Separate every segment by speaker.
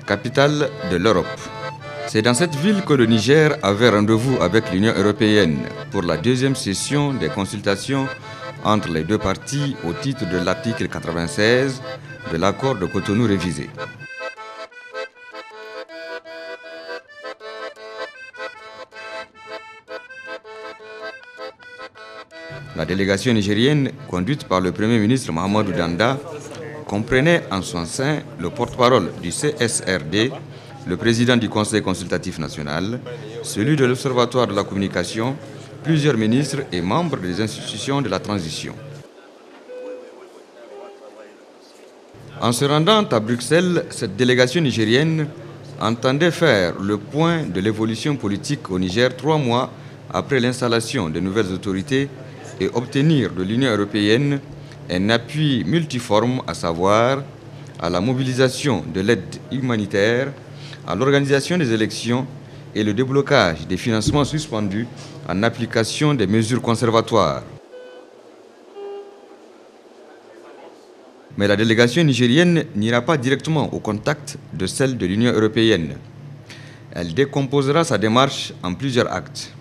Speaker 1: Capitale de l'Europe. C'est dans cette ville que le Niger avait rendez-vous avec l'Union européenne pour la deuxième session des consultations entre les deux parties au titre de l'article 96 de l'accord de Cotonou révisé. La délégation nigérienne, conduite par le Premier ministre Mahamadou Danda, comprenait en son sein le porte-parole du CSRD, le président du Conseil consultatif national, celui de l'Observatoire de la communication, plusieurs ministres et membres des institutions de la transition. En se rendant à Bruxelles, cette délégation nigérienne entendait faire le point de l'évolution politique au Niger 3 mois après l'installation de nouvelles autorités et obtenir de l'Union européenne un appui multiforme, à savoir à la mobilisation de l'aide humanitaire, à l'organisation des élections et le déblocage des financements suspendus en application des mesures conservatoires. Mais la délégation nigérienne n'ira pas directement au contact de celle de l'Union européenne. Elle décomposera sa démarche en plusieurs actes.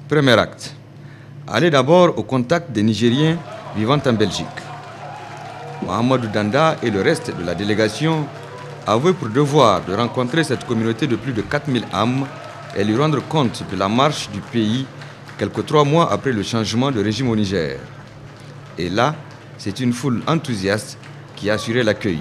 Speaker 1: Premier acte, aller d'abord au contact des Nigériens vivant en Belgique. Mahamadou Danda et le reste de la délégation avaient pour devoir de rencontrer cette communauté de plus de 4000 âmes et lui rendre compte de la marche du pays quelques 3 mois après le changement de régime au Niger. Et là, c'est une foule enthousiaste qui assurait l'accueil.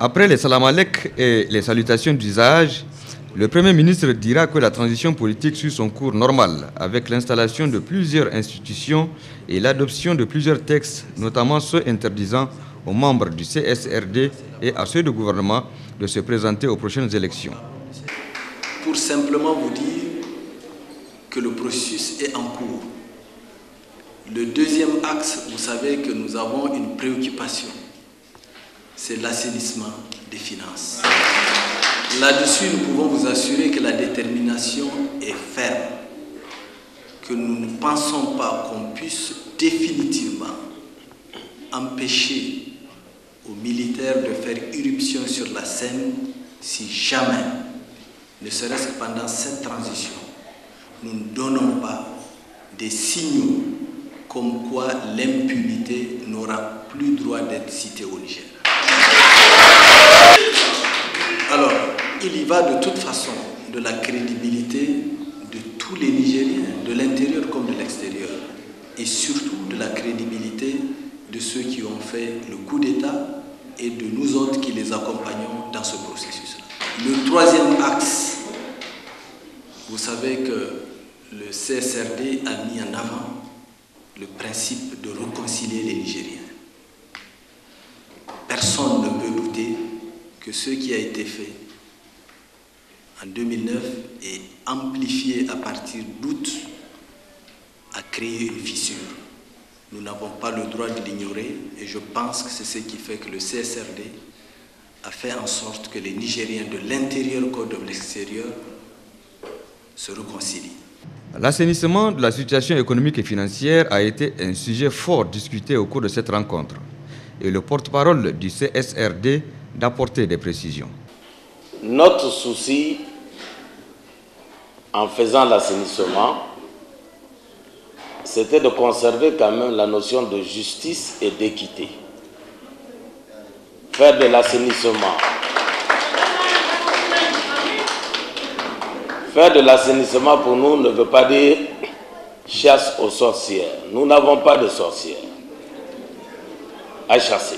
Speaker 1: Après les salam alek et les salutations d'usage, le Premier ministre dira que la transition politique suit son cours normal, avec l'installation de plusieurs institutions et l'adoption de plusieurs textes, notamment ceux interdisant aux membres du CSRD et à ceux du gouvernement de se présenter aux prochaines élections.
Speaker 2: Pour simplement vous dire que le processus est en cours. Le deuxième axe, vous savez que nous avons une préoccupation. C'est l'assainissement des finances. Là-dessus, nous pouvons vous assurer que la détermination est ferme, que nous ne pensons pas qu'on puisse définitivement empêcher aux militaires de faire irruption sur la scène si jamais, ne serait-ce que pendant cette transition, nous ne donnons pas des signaux comme quoi l'impunité n'aura plus droit d'être citée au Niger. Alors, il y va de toute façon de la crédibilité de tous les Nigériens, de l'intérieur comme de l'extérieur, et surtout de la crédibilité de ceux qui ont fait le coup d'État et de nous autres qui les accompagnons dans ce processus. Le troisième axe, vous savez que le CSRD a mis en avant le principe de réconcilier les Nigériens. Personne ne peut douter que ce qui a été fait en 2009 et amplifié à partir d'août a créé une fissure. Nous n'avons pas le droit de l'ignorer et je pense que c'est ce qui fait que le CSRD a fait en sorte que les Nigériens de l'intérieur comme de l'extérieur se réconcilient.
Speaker 1: L'assainissement de la situation économique et financière a été un sujet fort discuté au cours de cette rencontre et le porte-parole du CSRD d'apporter des précisions.
Speaker 3: Notre souci en faisant l'assainissement, c'était de conserver quand même la notion de justice et d'équité. Faire de l'assainissement. Faire de l'assainissement pour nous ne veut pas dire chasse aux sorcières. Nous n'avons pas de sorcières à chasser.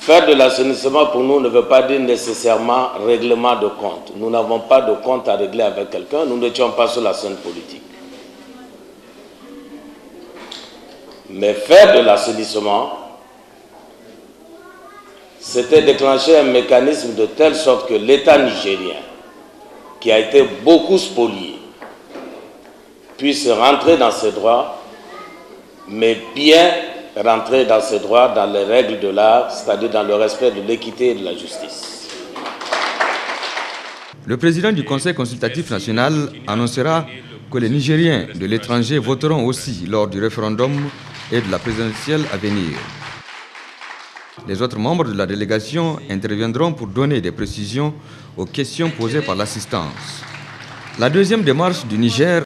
Speaker 3: Faire de l'assainissement pour nous ne veut pas dire nécessairement règlement de compte. Nous n'avons pas de compte à régler avec quelqu'un, nous n'étions pas sur la scène politique. Mais faire de l'assainissement, c'était déclencher un mécanisme de telle sorte que l'État nigérien, qui a été beaucoup spolié, puisse rentrer dans ses droits, mais bien rentrer dans ses droits dans les règles de l'art, c'est-à-dire dans le respect de l'équité et de la justice.
Speaker 1: Le président du Conseil consultatif national annoncera que les Nigériens de l'étranger voteront aussi lors du référendum et de la présidentielle à venir. Les autres membres de la délégation interviendront pour donner des précisions aux questions posées par l'assistance. La deuxième démarche du Niger